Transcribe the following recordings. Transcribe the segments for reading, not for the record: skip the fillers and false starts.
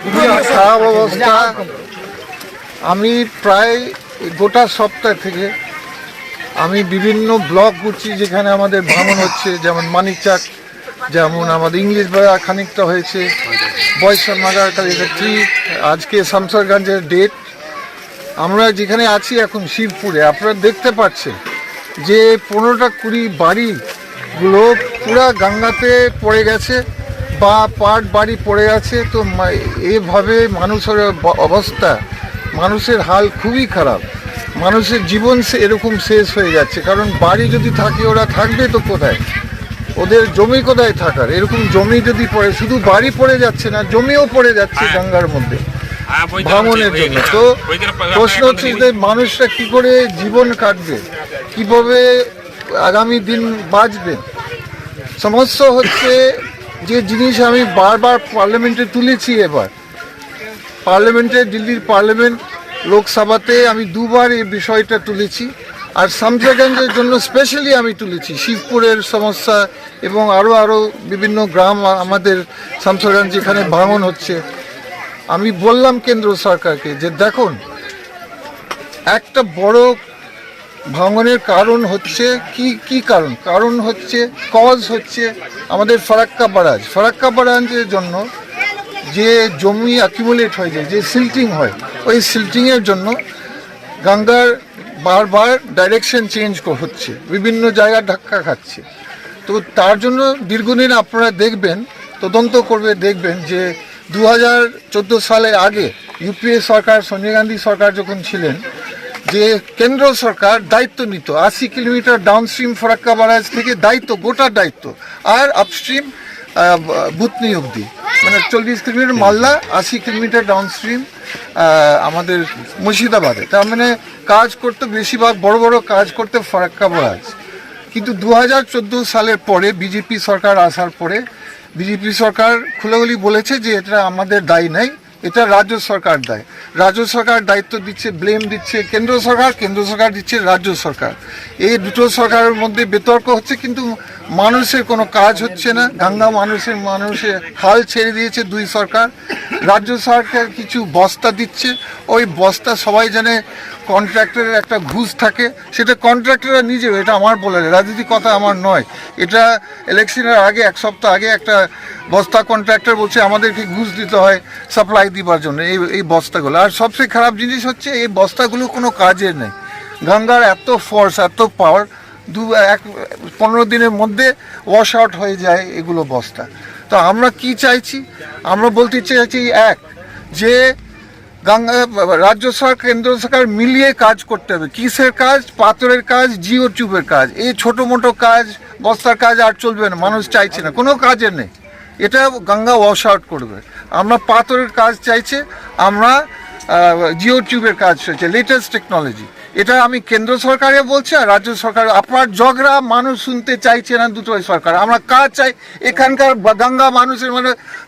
খুবই খারাপ অবস্থা। আমি প্রায় গোটা সপ্তাহ থেকে আমি বিভিন্ন ব্লক ঘুরছি যেখানে আমাদের ভ্রমণ হচ্ছে, যেমন মানিকচাক, যেমন আমাদের ইংলিশ বাজার খানিকটা হয়েছে, বয়সন মাজার কালীঘাটি, আজকে শামসারগঞ্জের ডেট। আমরা যেখানে আছি এখন শিবপুরে, আপনারা দেখতে পাচ্ছেন যে 15-20 বাড়িগুলো পুরা গঙ্গাতে পড়ে গেছে বা পাট বাড়ি পড়ে আছে। তো এভাবে মানুষের অবস্থা, মানুষের হাল খুবই খারাপ। মানুষের জীবন এরকম শেষ হয়ে যাচ্ছে, কারণ বাড়ি যদি থাকে ওরা থাকবে তো কোথায়, ওদের জমি কোথায় থাকার। এরকম জমি যদি পড়ে, শুধু বাড়ি পড়ে যাচ্ছে না, জমিও পড়ে যাচ্ছে গঙ্গার মধ্যে ভ্রমণের জন্য। তো প্রশ্ন হচ্ছে যে মানুষরা কি করে জীবন কাটবে, কিভাবে আগামী দিন বাঁচবে। সমস্যা হচ্ছে যে জিনিস আমি বারবার পার্লামেন্টে তুলেছি, এবার পার্লামেন্টে, দিল্লির পার্লামেন্ট, লোকসভাতে আমি দুবার এই বিষয়টা তুলেছি। আর শামসারগঞ্জের জন্য স্পেশালি আমি তুলেছি শিবপুরের সমস্যা এবং আরও বিভিন্ন গ্রাম আমাদের শামসারগঞ্জ যেখানে ভাঙন হচ্ছে। আমি বললাম কেন্দ্র সরকারকে যে দেখুন, একটা বড় ভাঙনের কারণ হচ্ছে কি কারণ হচ্ছে, কজ হচ্ছে আমাদের ফারাক্কা বারাজের জন্য যে জমি অ্যাকিউমুলেট হয়ে যায়, যে সিল্টিং হয়, ওই সিল্টিংয়ের জন্য গঙ্গার বারবার ডাইরেকশন চেঞ্জ হচ্ছে, বিভিন্ন জায়গায় ধাক্কা খাচ্ছে। তো তার জন্য দীর্ঘদিন আপনারা দেখবেন, তদন্ত করবে দেখবেন যে 2014 সালের আগে ইউপিএ সরকার, সোনিয়া গান্ধী সরকার যখন ছিলেন, যে কেন্দ্র সরকার দায়িত্ব নিত 80 কিলোমিটার ডাউনস্ট্রিম ফারাক্কা বারাজ থেকে গোটা দায়িত্ব, আর আপস্ট্রিম বুতনি অবধি, মানে 40 কিলোমিটার মালদা, 80 কিলোমিটার ডাউনস্ট্রিম আমাদের মুর্শিদাবাদে। তার মানে কাজ করতে, বেশিরভাগ বড় বড় কাজ করতে ফারাক্কা বারাজ। কিন্তু 2014 সালের পরে বিজেপি সরকার আসার পরে বিজেপি সরকার খুলেগুলি বলেছে যে এটা আমাদের দায়ী নাই, এটা রাজ্য সরকার দায়। রাজ্য সরকার দায়িত্ব দিচ্ছে, ব্লেম দিচ্ছে কেন্দ্র সরকার দিচ্ছে রাজ্য সরকার। এই দুটো সরকারের মধ্যে বিতর্ক হচ্ছে, কিন্তু মানুষের কোনো কাজ হচ্ছে না। গঙ্গা মানুষের হাল ছেড়ে দিয়েছে দুই সরকার। রাজ্য সরকার কিছু বস্তা দিচ্ছে, ওই বস্তা সবাই জানে কন্ট্রাক্টরের একটা ঘুষ থাকে, সেটা কন্ট্রাক্টররা নিজেও, এটা আমার বলে রাজনীতি কথা আমার নয়, এটা ইলেকশনের আগে 1 সপ্তাহ আগে একটা বস্তা কন্ট্রাক্টর বলছে আমাদেরকে ঘুষ দিতে হয় সাপ্লাই দিবার জন্য এই বস্তাগুলো। আর সবচেয়ে খারাপ জিনিস হচ্ছে এই বস্তাগুলো কোনো কাজের নেই। গঙ্গার এত ফোর্স, এত পাওয়ার, 15 দিনের মধ্যে ওয়াশ আউট হয়ে যায় এগুলো বস্তা। তো আমরা কি চাইছি, আমরা বলতে চাইছি যে গঙ্গা রাজ্য সরকার কেন্দ্র সরকার মিলিয়ে কাজ করতে হবে। কিসের কাজ? পাথরের কাজ, জিও টিউবের কাজ। এই ছোটো মোটো কাজ, বস্তার কাজ আর চলবে না, মানুষ চাইছে না, কোনো কাজের নেই। এটা গঙ্গা ওয়াশ আউট করবে। আমরা পাথরের কাজ চাইছে, আমরা জিও টিউবের কাজ চাইছে, লেটেস্ট টেকনোলজি। এটা আমি কেন্দ্র সরকারে বলছি, আর রাজ্য সরকার। আপনার ঝগড়া মানুষ শুনতে চাইছে না দুটোই সরকার। আমরা কাজ চাই। এখানকার গঙ্গা মানুষের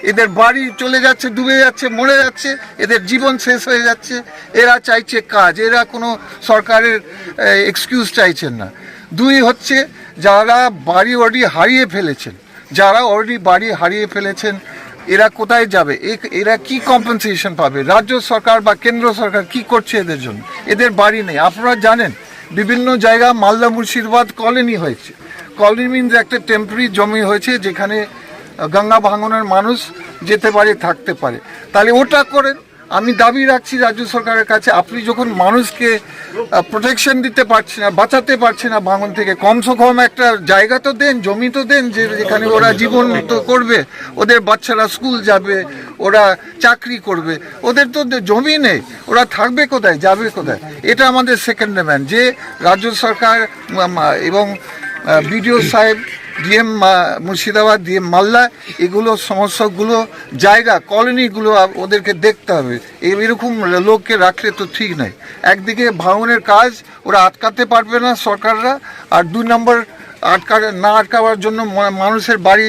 এদের বাড়ি চলে যাচ্ছে, ডুবে যাচ্ছে, মরে যাচ্ছে, এদের জীবন শেষ হয়ে যাচ্ছে। এরা চাইছে কাজ, এরা কোনো সরকারের এক্সকিউজ চাইছেন না। দুই হচ্ছে যারা বাড়ি হারিয়ে ফেলেছেন, এরা কোথায় যাবে, এরা কি কম্পেনসেশন পাবে? রাজ্য সরকার বা কেন্দ্র সরকার কি করছে এদের জন্য? এদের বাড়ি নেই। আপনারা জানেন বিভিন্ন জায়গা মালদা মুর্শিদাবাদ কলোনি হয়েছে। কলোনি মিনস একটা টেম্পোরারি জমি হয়েছে যেখানে গঙ্গা ভাঙনের মানুষ যেতে পারে, থাকতে পারে। তাহলে ওটা করেন। আমি দাবি রাখছি রাজ্য সরকারের কাছে, আপনি যখন মানুষকে প্রোটেকশন দিতে পারছেন না, বাঁচাতে পারছেন না ভাঙন থেকে, কমসে কম একটা জায়গা তো দেন, জমি তো দেন, যেখানে ওরা জীবন তো করবে, ওদের বাচ্চারা স্কুল যাবে, ওরা চাকরি করবে। ওদের তো জমি নেই, ওরা থাকবে কোথায়, যাবে কোথায়? এটা আমাদের সেকেন্ড ডিমান্ড, যে রাজ্য সরকার এবং বিডিও সাহেব, ডিএম মুর্শিদাবাদ, ডিএম মালদা, এগুলো সমস্যাগুলো, জায়গা, কলোনিগুলো ওদেরকে দেখতে হবে। এরকম লোককে রাখলে তো ঠিক নয়। একদিকে ভাঙনের কাজ ওরা আটকাতে পারবে না সরকাররা, আর 2 নম্বর না আটকাবার জন্য মানুষের বাড়ি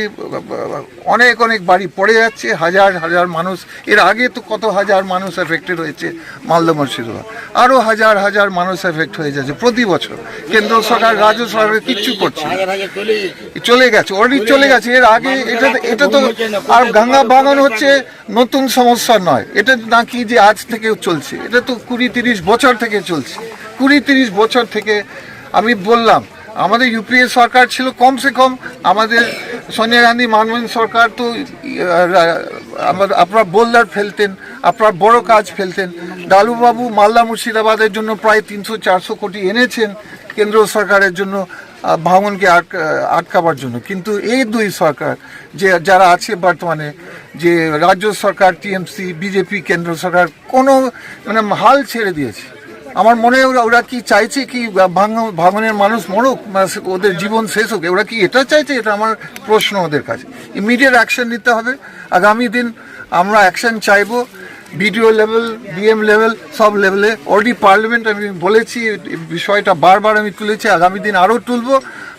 অনেক অনেক বাড়ি পড়ে যাচ্ছে, হাজার হাজার মানুষ, এর আগে তো কত হাজার মানুষ এফেক্টেড হয়েছে মালদা মুর্শিদাবাদ, আরও হাজার হাজার মানুষ এফেক্ট হয়ে যাচ্ছে প্রতি বছর। কেন্দ্র সরকার রাজ্য সরকার কিচ্ছু করছে না, চলে গেছে, অলরেডি চলে গেছে। এর আগে এটা তো আর গঙ্গা ভাঙন হচ্ছে নতুন সমস্যা নয়, এটা নাকি যে আজ থেকে চলছে, এটা তো 20-30 বছর থেকে চলছে। 20-30 বছর থেকে আমি বললাম, আমাদের ইউপিএ সরকার ছিল, কমসে কম আমাদের সোনিয়া গান্ধী মানমোহন সরকার তো আপনার বোল্ডার ফেলতেন, আপনার বড় কাজ ফেলতেন। ডালুবাবু মালদা মুর্শিদাবাদের জন্য প্রায় 300-400 কোটি এনেছেন কেন্দ্র সরকারের জন্য ভাঙনকে আটকাবার জন্য। কিন্তু এই দুই সরকার যারা আছে বর্তমানে, যে রাজ্য সরকার টিএমসি, বিজেপি, কেন্দ্র সরকার কোনো হাল ছেড়ে দিয়েছে। আমার মনে হয় ওরা কি চাইছে কি ভাঙনের মানুষ মরুক, ওদের জীবন শেষ হোক, ওরা কি এটা চাইছে? এটা আমার প্রশ্ন ওদের কাছে। ইমিডিয়েট অ্যাকশন নিতে হবে। আগামী দিন আমরা অ্যাকশন চাইবো, বিডিও লেভেল, ডিএম লেভেল, সব লেভেলে। অলরেডি পার্লামেন্ট আমি বলেছি, বিষয়টা বারবার আমি তুলেছি, আগামী দিন আরও তুলব।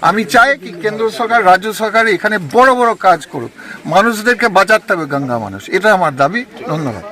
আমি চাই কি কেন্দ্র সরকার, রাজ্য সরকার এখানে বড় বড় কাজ করুক, মানুষদেরকে বাঁচাতে হবে, গঙ্গা মানুষ, এটা আমার দাবি। ধন্যবাদ।